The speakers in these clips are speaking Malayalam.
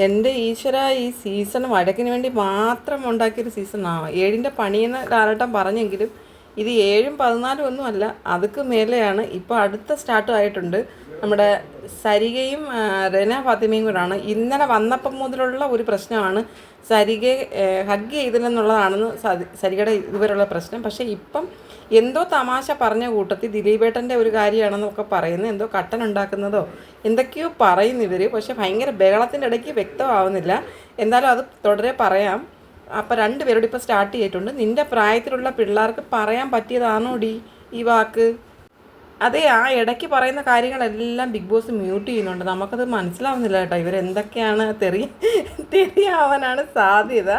എൻ്റെ ഈശ്വര, ഈ സീസൺ വഴക്കിന് വേണ്ടി മാത്രം ഉണ്ടാക്കിയൊരു സീസണാണ്. 7ൻ്റെ പണിയെന്ന് ലാലേട്ടൻ പറഞ്ഞെങ്കിലും ഇത് 7ഉം 14ഉം ഒന്നുമല്ല, അതുക്ക് മേലെയാണ്. ഇപ്പോൾ അടുത്ത സ്റ്റാർട്ടും ആയിട്ടുണ്ട്. നമ്മുടെ സരികയും റെന ഫാത്തിമയും കൂടാണ്. ഇന്നലെ വന്നപ്പം മുതലുള്ള ഒരു പ്രശ്നമാണ് സരികയെ ഹഗ് ചെയ്തില്ലെന്നുള്ളതാണെന്ന് സരികയുടെ ഇതുവരെയുള്ള പ്രശ്നം. പക്ഷേ ഇപ്പം എന്തോ തമാശ പറഞ്ഞ കൂട്ടത്തിൽ ദിലീപേട്ടൻ്റെ ഒരു കാര്യമാണെന്നൊക്കെ പറയുന്നു. എന്തോ കട്ടൻ ഉണ്ടാക്കുന്നതോ എന്തൊക്കെയോ പറയുന്നു ഇവർ. പക്ഷേ ഭയങ്കര ബഹളത്തിൻ്റെ ഇടയ്ക്ക് വ്യക്തമാവുന്നില്ല. എന്തായാലും അത് തുടരെ പറയാം. അപ്പോൾ 2 പേരോട് ഇപ്പോൾ സ്റ്റാർട്ട് ചെയ്തിട്ടുണ്ട്. നിൻ്റെ പ്രായത്തിലുള്ള പിള്ളേർക്ക് പറയാൻ പറ്റിയതാണോടി ഈ വാക്ക്? അതെ, ആ ഇടയ്ക്ക് പറയുന്ന കാര്യങ്ങളെല്ലാം ബിഗ് ബോസ് മ്യൂട്ട് ചെയ്യുന്നുണ്ട്. നമുക്കത് മനസ്സിലാവുന്നില്ല കേട്ടോ. ഇവരെന്തൊക്കെയാണ് തെറിയാവാനാണ് സാധ്യത.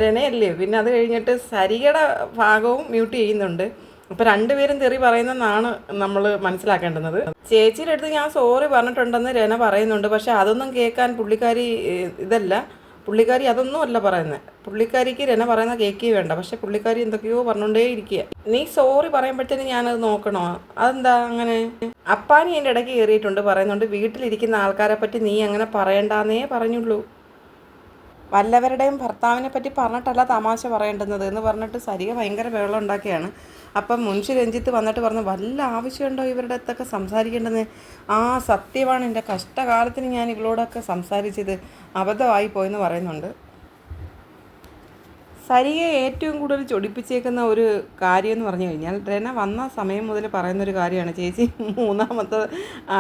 രണയല്ലേ, പിന്നെ അത് കഴിഞ്ഞിട്ട് സരികയുടെ ഭാഗവും മ്യൂട്ട് ചെയ്യുന്നുണ്ട്. അപ്പോൾ 2 പേരും തെറി പറയുന്നതെന്നാണ് നമ്മൾ മനസ്സിലാക്കേണ്ടുന്നത്. ചേച്ചിയുടെ അടുത്ത് ഞാൻ സോറി പറഞ്ഞിട്ടുണ്ടെന്ന് രണ പറയുന്നുണ്ട്. പക്ഷേ അതൊന്നും കേൾക്കാൻ പുള്ളിക്കാരി അതൊന്നുമല്ല പറയുന്നത്. പുള്ളിക്കാരിക്ക് രണ പറയുന്ന കേൾക്കുകയും വേണ്ട. പക്ഷേ പുള്ളിക്കാരി എന്തൊക്കെയോ പറഞ്ഞുകൊണ്ടേ ഇരിക്കുക. നീ സോറി പറയുമ്പോഴത്തേനും ഞാനത് നോക്കണോ? അതെന്താ അങ്ങനെ? അപ്പാനി എൻ്റെ ഇടയ്ക്ക് കയറിയിട്ടുണ്ട്, പറയുന്നുണ്ട് വീട്ടിലിരിക്കുന്ന ആൾക്കാരെ പറ്റി നീ അങ്ങനെ പറയണ്ടെന്നേ പറഞ്ഞുള്ളൂ. വല്ലവരുടെയും ഭർത്താവിനെ പറ്റി പറഞ്ഞിട്ടല്ല തമാശ പറയേണ്ടുന്നത് എന്ന് പറഞ്ഞിട്ട് സരിക ഭയങ്കര ബഹളം ഉണ്ടാക്കിയാണ്. അപ്പം മുൻഷി രഞ്ജിത്ത് വന്നിട്ട് പറഞ്ഞു, വല്ല ആവശ്യമുണ്ടോ ഇവരുടെ അടുത്തൊക്കെ സംസാരിക്കേണ്ടത്? സത്യമാണ്, എൻ്റെ കഷ്ടകാലത്തിന് ഞാൻ ഇവളോടൊക്കെ സംസാരിച്ചത് അബദ്ധമായി പോയെന്ന് പറയുന്നുണ്ട്. സരികയെ ഏറ്റവും കൂടുതൽ ചൊടിപ്പിച്ചേക്കുന്ന ഒരു കാര്യം എന്ന് പറഞ്ഞു കഴിഞ്ഞാൽ, റെന വന്ന സമയം മുതൽ പറയുന്നൊരു കാര്യമാണ്. ചേച്ചി 3ാമത്തെ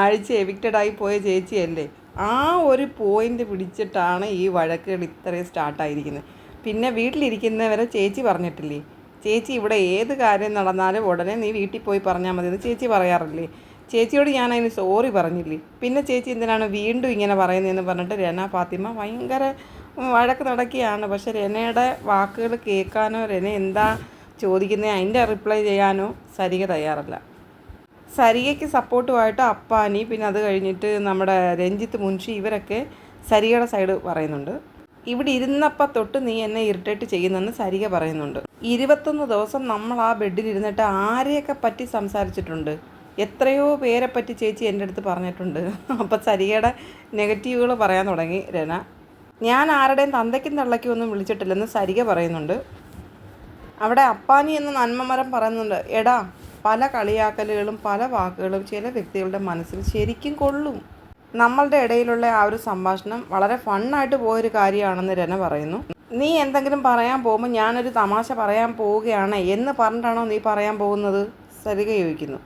ആഴ്ച എവിക്റ്റഡായി പോയ ചേച്ചിയല്ലേ, ആ ഒരു പോയിൻ്റ് പിടിച്ചിട്ടാണ് ഈ വഴക്കുകൾ ഇത്രയും സ്റ്റാർട്ടായിരിക്കുന്നത്. പിന്നെ വീട്ടിലിരിക്കുന്നവരെ ചേച്ചി പറഞ്ഞിട്ടില്ലേ? ചേച്ചി ഇവിടെ ഏത് കാര്യം നടന്നാലും ഉടനെ നീ വീട്ടിൽ പോയി പറഞ്ഞാൽ മതി എന്ന് ചേച്ചി പറയാറില്ലേ? ചേച്ചിയോട് ഞാൻ അതിന് സോറി പറഞ്ഞില്ലേ? പിന്നെ ചേച്ചി എന്തിനാണ് വീണ്ടും ഇങ്ങനെ പറയുന്നതെന്ന് പറഞ്ഞിട്ട് രണ ഫാത്തിമ ഭയങ്കര വഴക്ക് നടക്കുകയാണ്. പക്ഷെ രണയുടെ വാക്കുകൾ കേൾക്കാനോ രണ എന്താ ചോദിക്കുന്നത് അതിൻ്റെ റിപ്ലൈ ചെയ്യാനോ സരിക തയ്യാറല്ല. സരികയ്ക്ക് സപ്പോർട്ടുമായിട്ട് അപ്പാനി, പിന്നെ അത് കഴിഞ്ഞിട്ട് നമ്മുടെ രഞ്ജിത്ത്, മുൻഷി ഇവരൊക്കെ സരികയുടെ സൈഡ് പറയുന്നുണ്ട്. ഇവിടെ ഇരുന്നപ്പം തൊട്ട് നീ എന്നെ ഇറിറ്റേറ്റ് ചെയ്യുന്നെന്ന് സരിക പറയുന്നുണ്ട്. 21 ദിവസം നമ്മൾ ആ ബെഡിലിരുന്നിട്ട് ആരെയൊക്കെ പറ്റി സംസാരിച്ചിട്ടുണ്ട്, എത്രയോ പേരെ പറ്റി ചേച്ചി എൻ്റെ അടുത്ത് പറഞ്ഞിട്ടുണ്ട്. അപ്പം സരികയുടെ നെഗറ്റീവുകൾ പറയാൻ തുടങ്ങി രണ. ഞാൻ ആരുടെയും തന്തയ്ക്കും തള്ളയ്ക്കും ഒന്നും വിളിച്ചിട്ടില്ലെന്ന് സരിക പറയുന്നുണ്ട്. അവിടെ അപ്പാനി എന്ന നന്മമരം പറയുന്നുണ്ട്, എടാ പല കളിയാക്കലുകളും പല വാക്കുകളും ചില വ്യക്തികളുടെ മനസ്സിൽ ശരിക്കും കൊള്ളും. നമ്മളുടെ ഇടയിലുള്ള ആ ഒരു സംഭാഷണം വളരെ ഫണ്ണായിട്ട് പോയൊരു കാര്യമാണെന്ന് രണ പറയുന്നു. നീ എന്തെങ്കിലും പറയാൻ പോകുമ്പോൾ ഞാനൊരു തമാശ പറയാൻ പോവുകയാണ് എന്ന് പറഞ്ഞിട്ടാണോ നീ പറയാൻ പോകുന്നത്? സരിക ചോദിക്കുന്നു.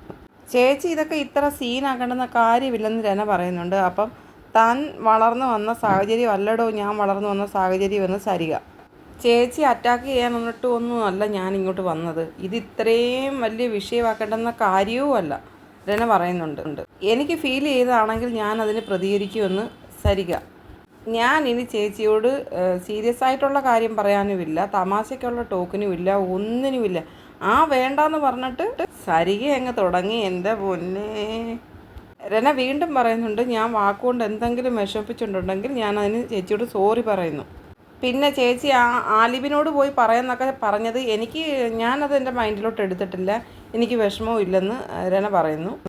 ചേച്ചി ഇതൊക്കെ ഇത്ര സീനാക്കേണ്ടുന്ന കാര്യമില്ലെന്ന് രണ പറയുന്നുണ്ട്. അപ്പം താൻ വളർന്നു വന്ന സാഹചര്യം അല്ലടോ ഞാൻ വളർന്നു വന്ന സാഹചര്യമെന്ന് സരിക. ചേച്ചി അറ്റാക്ക് ചെയ്യാൻ വന്നിട്ട് ഒന്നുമല്ല ഞാൻ ഇങ്ങോട്ട് വന്നത്, ഇത് ഇത്രയും വലിയ വിഷയമാക്കേണ്ടുന്ന കാര്യവും അല്ല രണ പറയുന്നുണ്ട്. എനിക്ക് ഫീൽ ചെയ്തതാണെങ്കിൽ ഞാൻ അതിന് പ്രതികരിക്കുമെന്ന് സരിക. ഞാൻ ഇനി ചേച്ചിയോട് സീരിയസ് ആയിട്ടുള്ള കാര്യം പറയാനുമില്ല, തമാശയ്ക്കുള്ള ടോക്കിനുമില്ല, ഒന്നിനുമില്ല. വേണ്ടാന്ന് പറഞ്ഞിട്ട് സരിക അങ്ങ് തുടങ്ങി. എൻ്റെ പൊന്നേ. രണ വീണ്ടും പറയുന്നുണ്ട്, ഞാൻ വാക്കുകൊണ്ട് എന്തെങ്കിലും വിഷമിപ്പിച്ചിട്ടുണ്ടെങ്കിൽ ഞാൻ അതിന് ചേച്ചിയോട് സോറി പറയുന്നു. പിന്നെ ചേച്ചി ആലിബിനോട് പോയി പറയാമെന്നൊക്കെ പറഞ്ഞത് ഞാനത് എൻ്റെ മൈൻഡിലോട്ട് എടുത്തിട്ടില്ല, എനിക്ക് വിഷമവും ഇല്ലെന്ന് രണ പറയുന്നു.